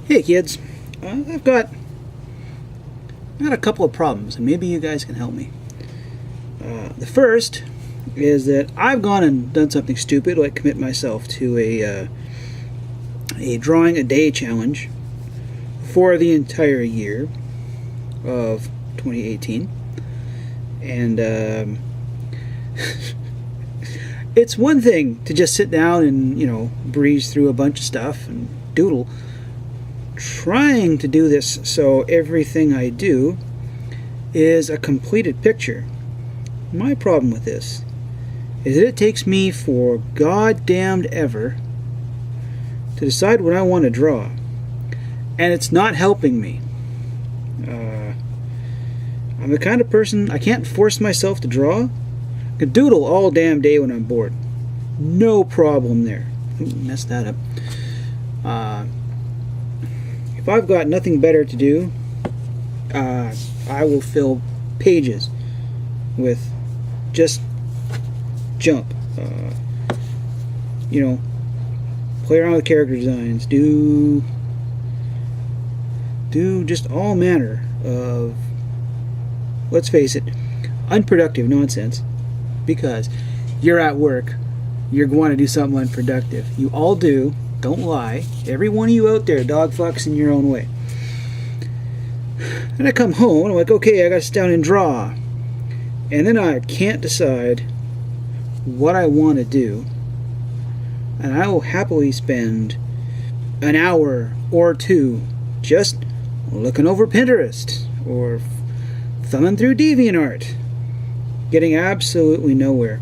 Hey kids, I've got a couple of problems, and maybe you guys can help me. The first is that I've gone and done something stupid, like commit myself to a drawing a day challenge for the entire year of 2018, and it's one thing to just sit down and breeze through a bunch of stuff and doodle. Trying to do this so everything I do is a completed picture. My problem with this is that it takes me for goddamned ever to decide what I want to draw, and it's not helping me. I'm the kind of person, I can't force myself to draw. I can doodle all damn day when I'm bored. No problem there. Ooh, messed that up. If I've got nothing better to do, I will fill pages with just jump. Play around with character designs, do just all manner of, let's face it, unproductive nonsense, because you're at work, you're going to do something unproductive. You all do. Don't lie. Every one of you out there dog fucks in your own way. And I come home and I'm like, okay, I gotta sit down and draw. And then I can't decide what I want to do. And I will happily spend an hour or two just looking over Pinterest or thumbing through DeviantArt, getting absolutely nowhere.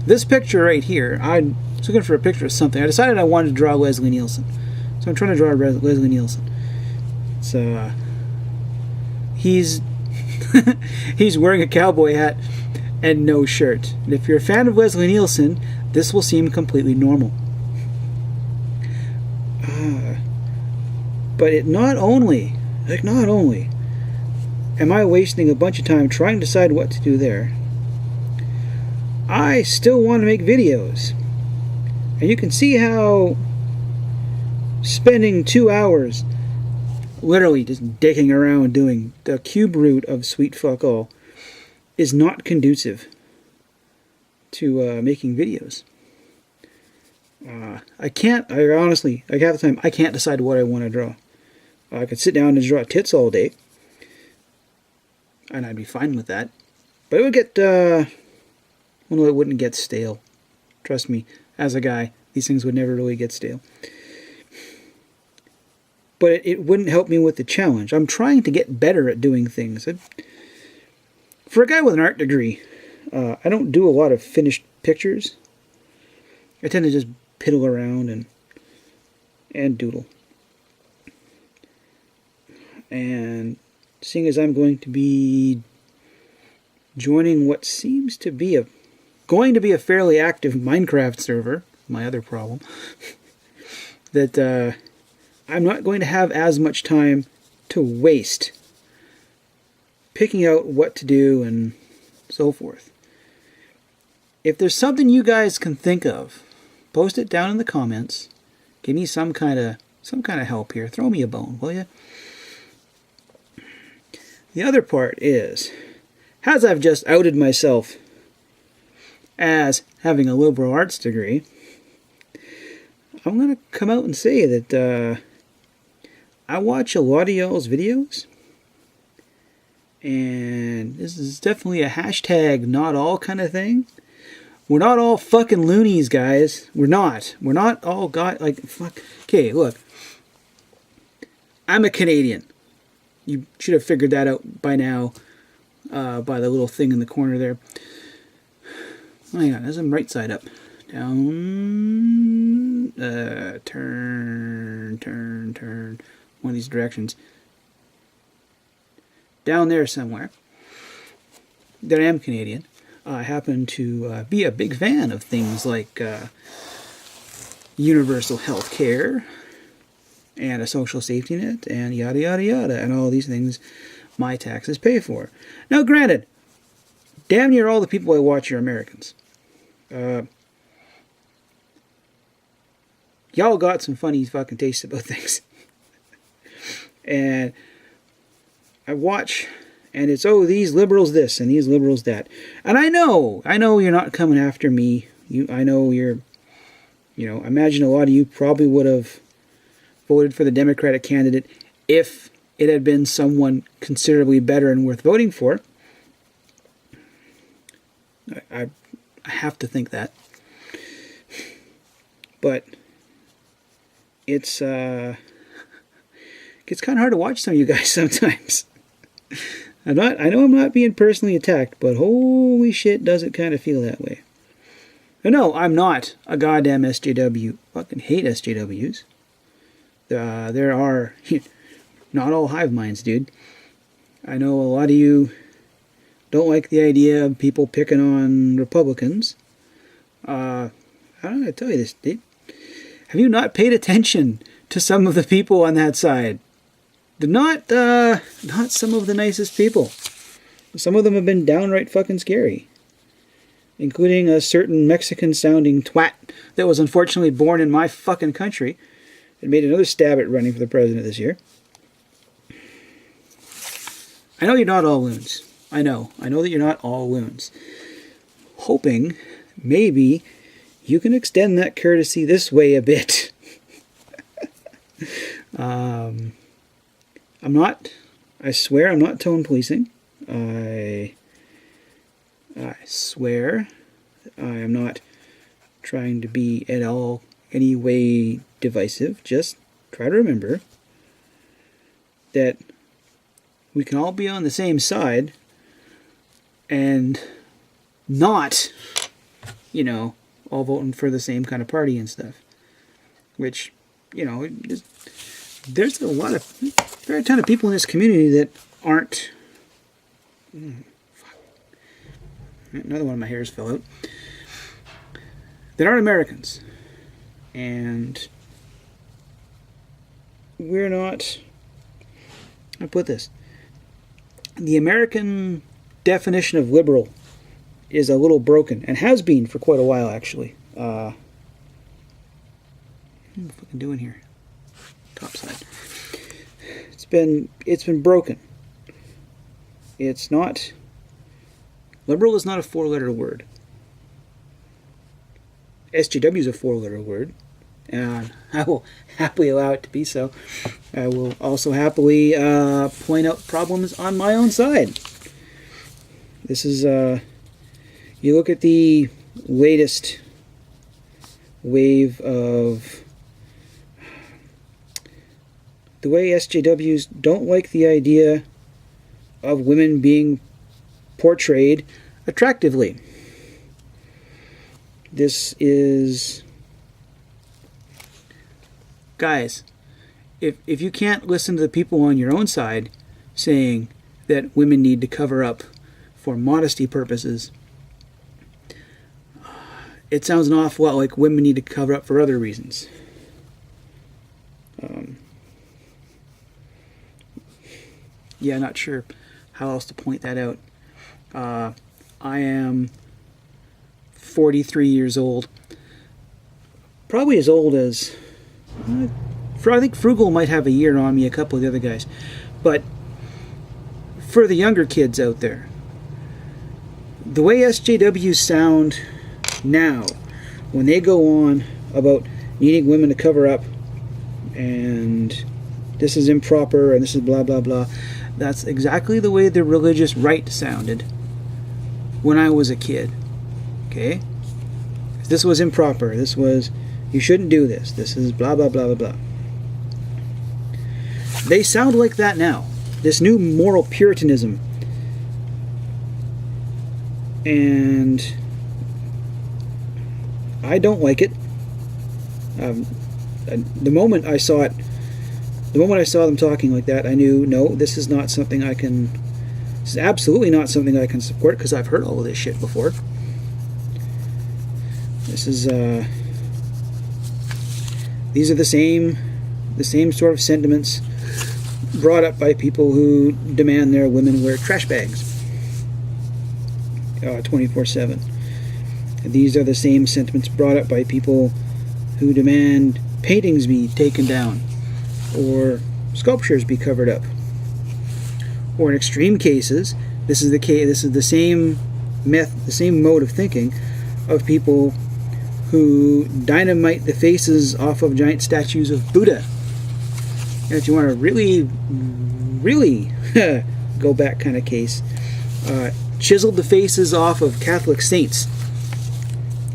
This picture right here, I was looking for a picture of something. I decided I wanted to draw Leslie Nielsen. So I'm trying to draw Leslie Nielsen. So he's he's wearing a cowboy hat and no shirt. And if you're a fan of Leslie Nielsen, this will seem completely normal. But not only am I wasting a bunch of time trying to decide what to do there, I still want to make videos. And you can see how spending 2 hours literally just dicking around doing the cube root of sweet fuck all is not conducive to making videos. I honestly, like half the time, I can't decide what I want to draw. I could sit down and draw tits all day, and I'd be fine with that. But it would get, well, it wouldn't get stale. Trust me, as a guy, these things would never really get stale. But it wouldn't help me with the challenge. I'm trying to get better at doing things. For a guy with an art degree, I don't do a lot of finished pictures. I tend to just piddle around and doodle. And seeing as I'm going to be joining what seems to be a fairly active Minecraft server, my other problem, that I'm not going to have as much time to waste picking out what to do and so forth. If there's something you guys can think of, post it down in the comments. Give me some kind of help here. Throw me a bone, will you? The other part is, as I've just outed myself as having a liberal arts degree, I'm going to come out and say that I watch a lot of y'all's videos, and this is definitely a hashtag not all kind of thing. We're not all fucking loonies, guys. We're not. We're not all fuck. Okay, look. I'm a Canadian. You should have figured that out by now, by the little thing in the corner there. Hang on, as I'm right side up. Down, turn. One of these directions. Down there somewhere. That I am Canadian. I happen to be a big fan of things like universal health care and a social safety net and yada yada yada, and all these things my taxes pay for. Now granted, damn near all the people I watch are Americans. y'all got some funny fucking tastes about things. And I watch, and it's, oh, these liberals this and these liberals that. And I know you're not coming after me. I know you're, I imagine a lot of you probably would have voted for the Democratic candidate if it had been someone considerably better and worth voting for. I have to think that. But it's kind of hard to watch some of you guys sometimes. I know I'm not being personally attacked, but holy shit, does it kind of feel that way. No, I'm not a goddamn SJW. Fucking hate SJWs. There are not all hive minds, dude. I know a lot of you don't like the idea of people picking on Republicans. I don't know how to tell you this, dude. Have you not paid attention to some of the people on that side? They're not some of the nicest people. Some of them have been downright fucking scary. Including a certain Mexican-sounding twat that was unfortunately born in my fucking country and made another stab at running for the president this year. I know you're not all loons. I know that you're not all loons. Hoping maybe you can extend that courtesy this way a bit. I swear I'm not tone policing. I swear I am not trying to be at all any way divisive. Just try to remember that we can all be on the same side and not, all voting for the same kind of party and stuff. Which, there are a ton of people in this community that aren't... Another one of my hairs fell out. That aren't Americans. And we're not... I put this. The American definition of liberal is a little broken, and has been for quite a while, actually. What am I fucking doing here? Top side. It's been broken. It's not... Liberal is not a four-letter word. SJW is a four-letter word. And I will happily allow it to be so. I will also happily point out problems on my own side. This is... you look at the latest wave of... The way SJWs don't like the idea of women being portrayed attractively. This is... Guys, if you can't listen to the people on your own side saying that women need to cover up for modesty purposes, it sounds an awful lot like women need to cover up for other reasons. Yeah, not sure how else to point that out. I am 43 years old. Probably as old as... I think Frugal might have a year on me, a couple of the other guys. But for the younger kids out there, the way SJWs sound now, when they go on about needing women to cover up, and this is improper, and this is blah, blah, blah, that's exactly the way the religious right sounded when I was a kid. Okay? This was improper. This was, you shouldn't do this. This is blah, blah, blah, blah, blah. They sound like that now. This new moral puritanism. And I don't like it. The moment I saw them talking like that, I knew, no, this is not something I can... This is absolutely not something I can support, because I've heard all of this shit before. This is, these are the same sort of sentiments brought up by people who demand their women wear trash bags 24/7. These are the same sentiments brought up by people who demand paintings be taken down, or sculptures be covered up. Or in extreme cases, this is the same the same mode of thinking of people who dynamite the faces off of giant statues of Buddha. And if you want to really, really go back kind of case, chiseled the faces off of Catholic saints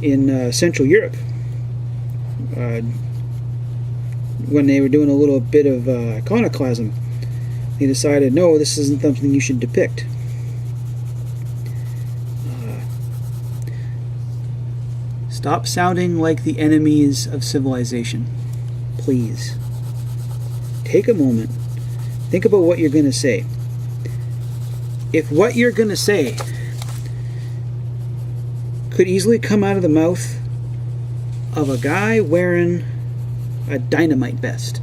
in Central Europe when they were doing a little bit of iconoclasm. They decided, no, this isn't something you should depict. Stop sounding like the enemies of civilization, please. Take a moment. Think about what you're going to say. If what you're going to say could easily come out of the mouth of a guy wearing a dynamite vest,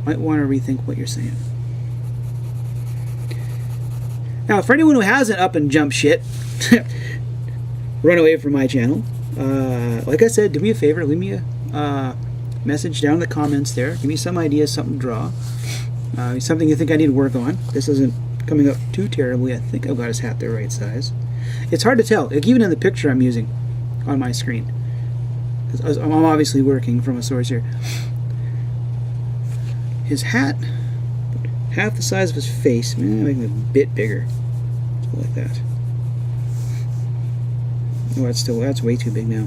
might want to rethink what you're saying. Now, for anyone who hasn't up and jumped shit, run away from my channel, like I said, do me a favor, leave me a message down in the comments there. Give me some ideas, something to draw, something you think I need to work on. This isn't coming up too terribly. I think I've got his hat the right size. It's hard to tell, like even in the picture I'm using on my screen. I'm obviously working from a source here. His hat, half the size of his face, man, making it a bit bigger. Something like that. Oh, that's way too big now.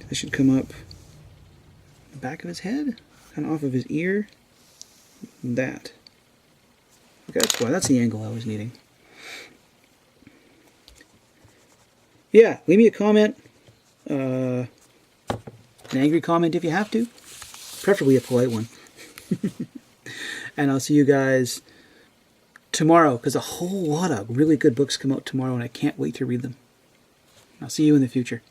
This should come up the back of his head, kind of off of his ear. That. Okay, that's the angle I was needing. Yeah, leave me a comment. An angry comment if you have to. Preferably a polite one. And I'll see you guys tomorrow, because a whole lot of really good books come out tomorrow, and I can't wait to read them. I'll see you in the future.